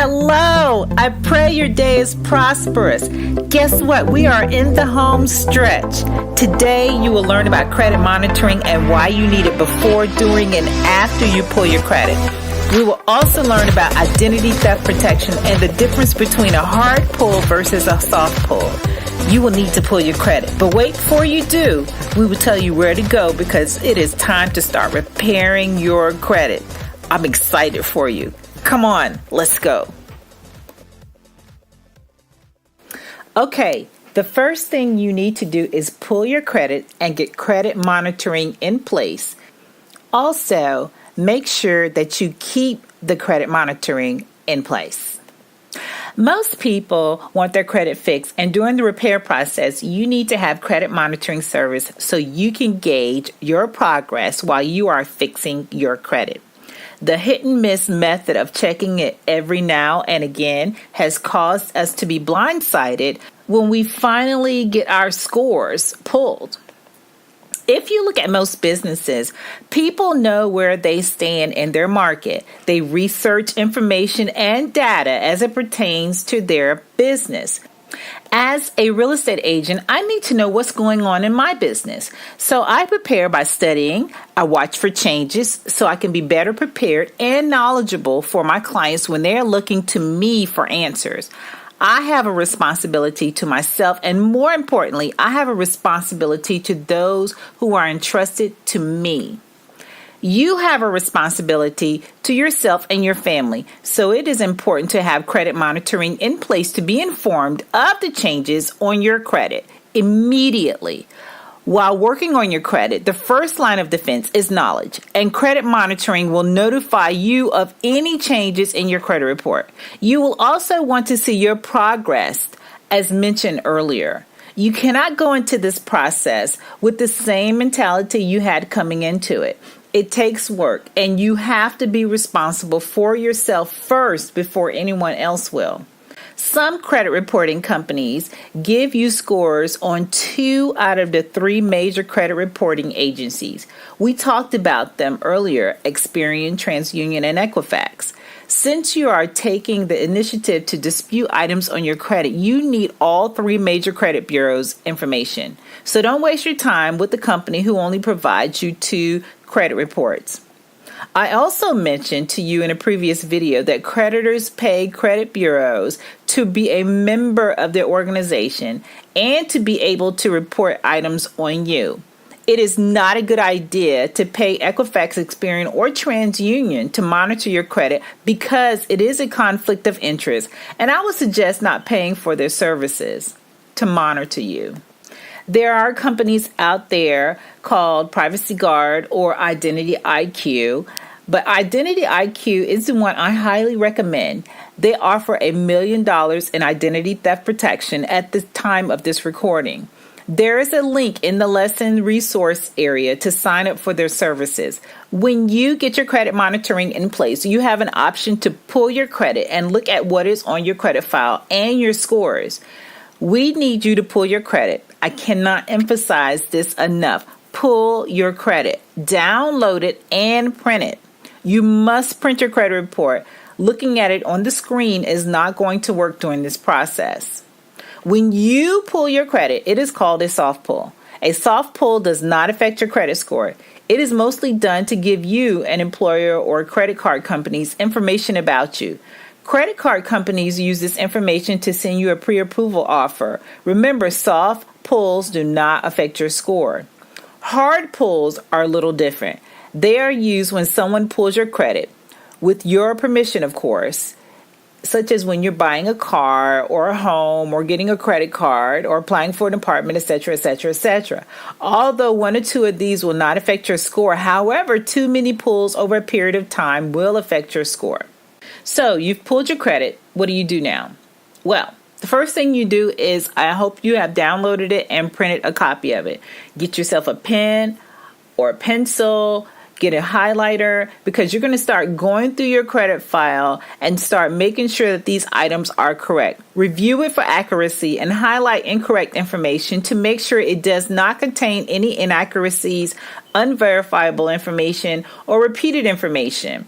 Hello, I pray your day is prosperous. Guess what? We are in the home stretch. Today, you will learn about credit monitoring and why you need it before, during, and after you pull your credit. We will also learn about identity theft protection and the difference between a hard pull versus a soft pull. You will need to pull your credit, but wait, before you do, we will tell you where to go because it is time to start repairing your credit. I'm excited for you. Come on, let's go. Okay, the first thing you need to do is pull your credit and get credit monitoring in place. Also, make sure that you keep the credit monitoring in place. Most people want their credit fixed, and during the repair process, you need to have credit monitoring service so you can gauge your progress while you are fixing your credit. The hit and miss method of checking it every now and again has caused us to be blindsided when we finally get our scores pulled. If you look at most businesses, people know where they stand in their market. They research information and data as it pertains to their business. As a real estate agent, I need to know what's going on in my business. So I prepare by studying. I watch for changes so I can be better prepared and knowledgeable for my clients when they're looking to me for answers. I have a responsibility to myself, and more importantly, I have a responsibility to those who are entrusted to me. You have a responsibility to yourself and your family, so it is important to have credit monitoring in place to be informed of the changes on your credit immediately. While working on your credit, the first line of defense is knowledge, and credit monitoring will notify you of any changes in your credit report. You will also want to see your progress, as mentioned earlier. You cannot go into this process with the same mentality you had coming into it. It takes work, and you have to be responsible for yourself first before anyone else will. Some credit reporting companies give you scores on 2 out of the 3 major credit reporting agencies. We talked about them earlier, Experian, TransUnion, and Equifax. Since you are taking the initiative to dispute items on your credit, you need all 3 major credit bureaus' information. So don't waste your time with the company who only provides you 2 credit reports. I also mentioned to you in a previous video that creditors pay credit bureaus to be a member of their organization and to be able to report items on you. It is not a good idea to pay Equifax, Experian, or TransUnion to monitor your credit because it is a conflict of interest, and I would suggest not paying for their services to monitor you. There are companies out there called Privacy Guard or Identity IQ, but Identity IQ is the one I highly recommend. They offer $1 million in identity theft protection at the time of this recording. There is a link in the lesson resource area to sign up for their services. When you get your credit monitoring in place, you have an option to pull your credit and look at what is on your credit file and your scores. We need you to pull your credit. I cannot emphasize this enough. Pull your credit, download it, and print it. You must print your credit report. Looking at it on the screen is not going to work during this process. When you pull your credit, it is called a soft pull. A soft pull does not affect your credit score. It is mostly done to give you, an employer or credit card companies, information about you. Credit card companies use this information to send you a pre-approval offer. Remember, soft pulls do not affect your score. Hard pulls are a little different. They are used when someone pulls your credit, with your permission, of course, such as when you're buying a car or a home or getting a credit card or applying for an apartment, etc., etc., etc. Although 1 or 2 of these will not affect your score, however, too many pulls over a period of time will affect your score. So you've pulled your credit. What do you do now? Well, the first thing you do is, I hope you have downloaded it and printed a copy of it. Get yourself a pen or a pencil, get a highlighter, because you're going to start going through your credit file and start making sure that these items are correct. Review it for accuracy and highlight incorrect information to make sure it does not contain any inaccuracies, unverifiable information, or repeated information.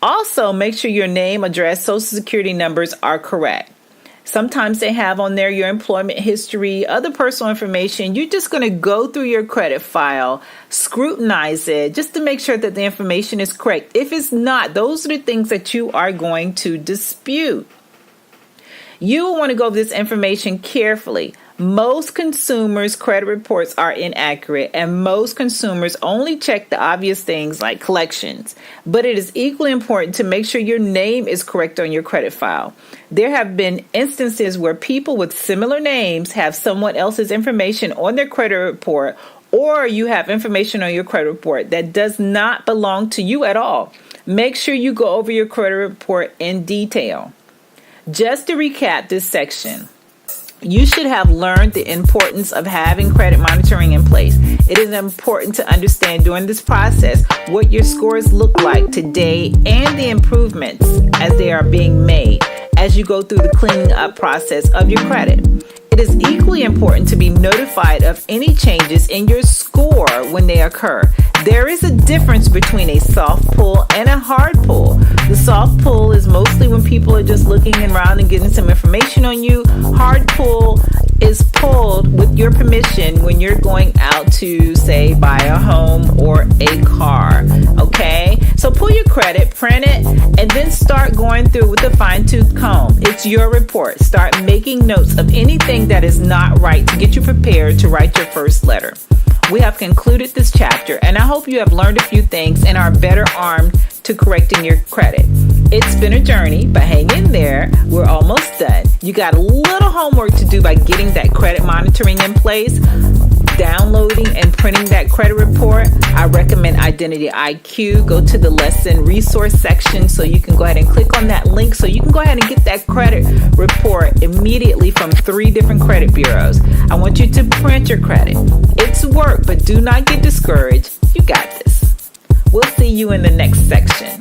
Also, make sure your name, address, social security numbers are correct. Sometimes they have on there your employment history, other personal information. You're just going to go through your credit file, scrutinize it, just to make sure that the information is correct. If it's not, those are the things that you are going to dispute. You will want to go over this information carefully. Most consumers' credit reports are inaccurate, and most consumers only check the obvious things like collections. But it is equally important to make sure your name is correct on your credit file. There have been instances where people with similar names have someone else's information on their credit report, or you have information on your credit report that does not belong to you at all. Make sure you go over your credit report in detail. Just to recap this section, you should have learned the importance of having credit monitoring in place. It is important to understand during this process what your scores look like today and the improvements as they are being made as you go through the cleaning up process of your credit. It is equally important to be notified of any changes in your score when they occur. There is a difference between a soft pull and a hard pull. The soft pull is mostly when people are just looking around and getting some information on you. Hard pull is pulled with your permission when you're going out to, say, buy a home or a car. Okay? So pull your credit, print it, and then start going through with a fine-tooth comb. It's your report. Start making notes of anything that is not right to get you prepared to write your first letter. We have concluded this chapter, and I hope you have learned a few things and are better armed to correcting your credit. It's been a journey, but hang in there. We're almost done. You got a little homework to do by getting that credit monitoring in place, downloading and printing that credit report. I recommend Identity IQ. Go to the lesson resource section so you can go ahead and click on that link so you can go ahead and get that credit report immediately from 3 different credit bureaus. I want you to print your credit. It's work, but do not get discouraged. You got this. We'll see you in the next section.